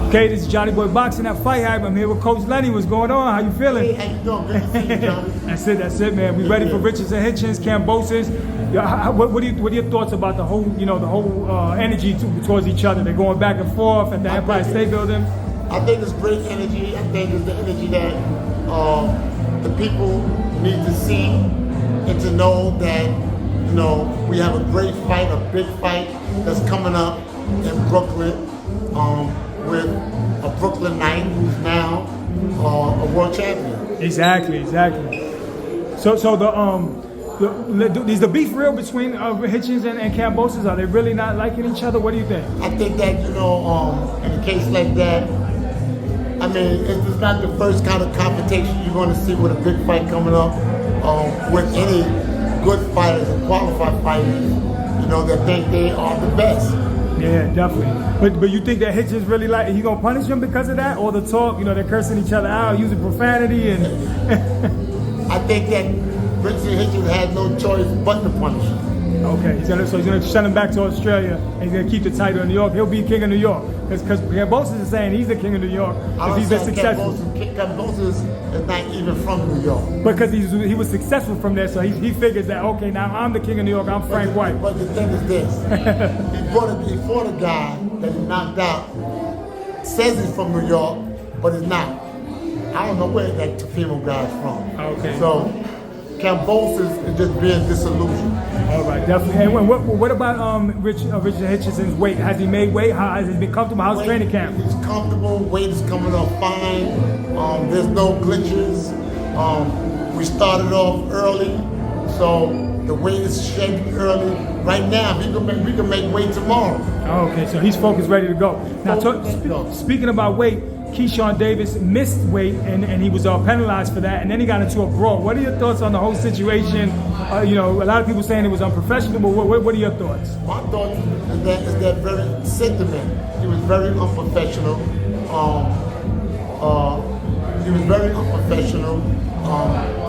Okay, this is Johnny Boy Boxing at FightHype. I'm here with Coach Lenny. What's going on? How you feeling? Hey, how you doing? Good to see you, Johnny. That's it, man. We ready for Richardson Hitchins, Cambosas. What are your thoughts about the whole, energy towards each other? They're going back and forth at the Empire State Building. I think it's great energy. I think it's the energy that the people need to see and to know that, we have a great fight, a big fight that's coming up in Brooklyn with a Brooklyn Knight who's now a world champion. Exactly. So is the beef real between Hitchins and Cambosas? Are they really not liking each other? What do you think? I think that, in a case like that, I mean, it's not the first kind of competition you're going to see with a big fight coming up with any good fighters and qualified fighters, that think they are the best. Yeah, definitely. But you think that Hitchins really he gonna punish him because of that? Or the talk, they're cursing each other out, using profanity and I think that Richardson Hitchins had no choice but to punish him. Okay, he's gonna send him back to Australia and he's gonna keep the title in New York. He'll be king of New York. Because Kambosos is saying he's the king of New York because he's been successful. Kambosos is not even from New York. Because he was successful from there, so he figures that, okay, now I'm the king of New York, I'm Frank White. But the thing is this, he fought a guy that he knocked out, says he's from New York, but he's not. I don't know where that female guy's from. Okay. So Cambosas is just being disillusioned. All right, definitely. And what about Richard Hitchinson's weight? Has he made weight? Has he been comfortable? How's training camp? He's comfortable. Weight is coming up fine. There's no glitches. We started off early, so the weight is shaking early. Right now, we can make weight tomorrow. Okay, so he's focused, ready to go. Now, speaking about weight, Keshan Davis missed weight and he was penalized for that, and then he got into a brawl. What are your thoughts on the whole situation? A lot of people saying it was unprofessional, but what are your thoughts? My thoughts is that very sentiment. He was very unprofessional.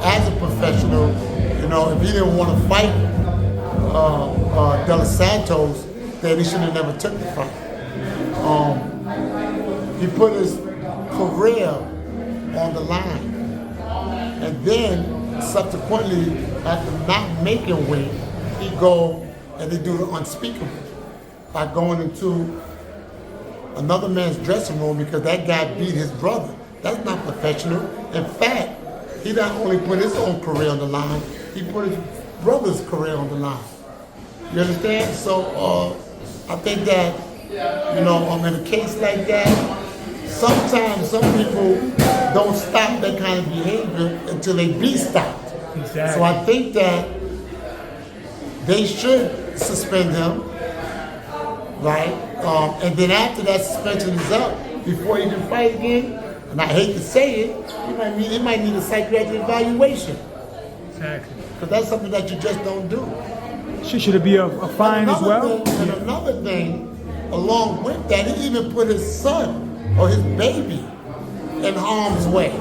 As a professional, if he didn't want to fight De Los Santos, then he should have never took the fight. He put his career on the line. And then, subsequently, after not making weight, he go and they do the unspeakable by going into another man's dressing room because that guy beat his brother. That's not professional. In fact, he not only put his own career on the line, he put his brother's career on the line. You understand? So I think that, in a case like that, sometimes some people don't stop that kind of behavior until they be stopped. Exactly. So I think that they should suspend him, right? And then after that suspension is up, before he can fight again, and I hate to say it, he might need a psychiatric evaluation. Exactly. Because that's something that you just don't do. Should it be a fine as well? Another thing, along with that, he even put his son or his baby in harm's way.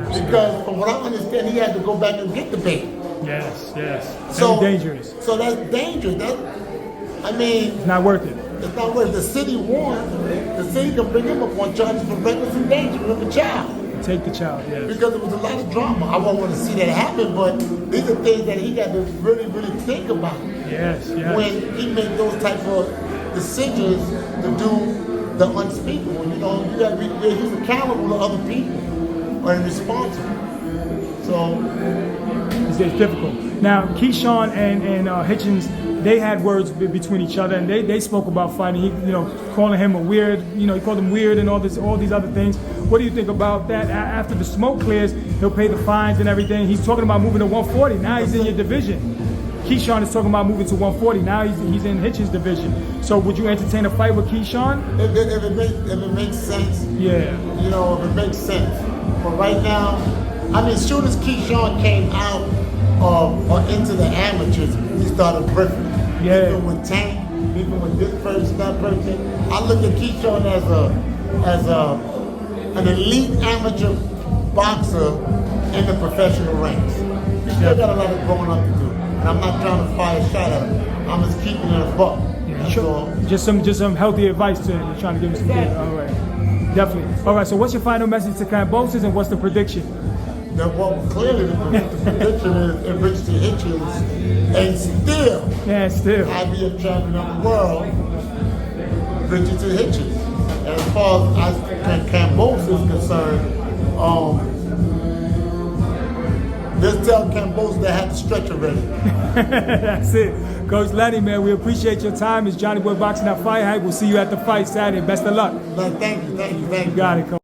Because from what I understand, he had to go back and get the baby. Yes. So dangerous. So that's dangerous. It's not worth it. It's not worth it. The city won. The city can bring him up on charges for reckless endangerment of a child. Take the child, yes. Because there was a lot of drama. I won't want to see that happen, but these are things that he got to really, really think about. Yes. When he made those type of decisions to do the unspeakable, you got to be he's accountable to other people and responsible. So it's difficult. Now, Keshan and Hitchins, they had words between each other, and they spoke about fighting. He, calling him a weird, he called him weird and all these other things. What do you think about that? After the smoke clears, he'll pay the fines and everything. He's talking about moving to 140. Now he's in your division. Keshan is talking about moving to 140. Now he's in Hitchins' division. So would you entertain a fight with Keshan? If it makes sense. Yeah. If it makes sense. But right now, as soon as Keshan came out or into the amateurs, he started briefing. Yeah. Even with Tank, even with this person, that person. I look at Keshan as an elite amateur boxer in the professional ranks. He still got a lot of growing up to do. And I'm not trying to fire a shot at him. I'm just keeping it a buck. Yeah, sure. Just some healthy advice to him. You're trying to give him some good. All right. Definitely. All right, so what's your final message to Cambosas and what's the prediction? Now, well, clearly the prediction is if Richardson Hitchins and still IBF champion of the world, Richardson Hitchins. And as far as Cambosas is concerned, just tell Cambosas they have to stretch already. That's it. Coach Lenny, man, we appreciate your time. It's Johnny Boy Boxing at FightHype. We'll see you at the fight Saturday. Best of luck. Thank you. You got it, Coach.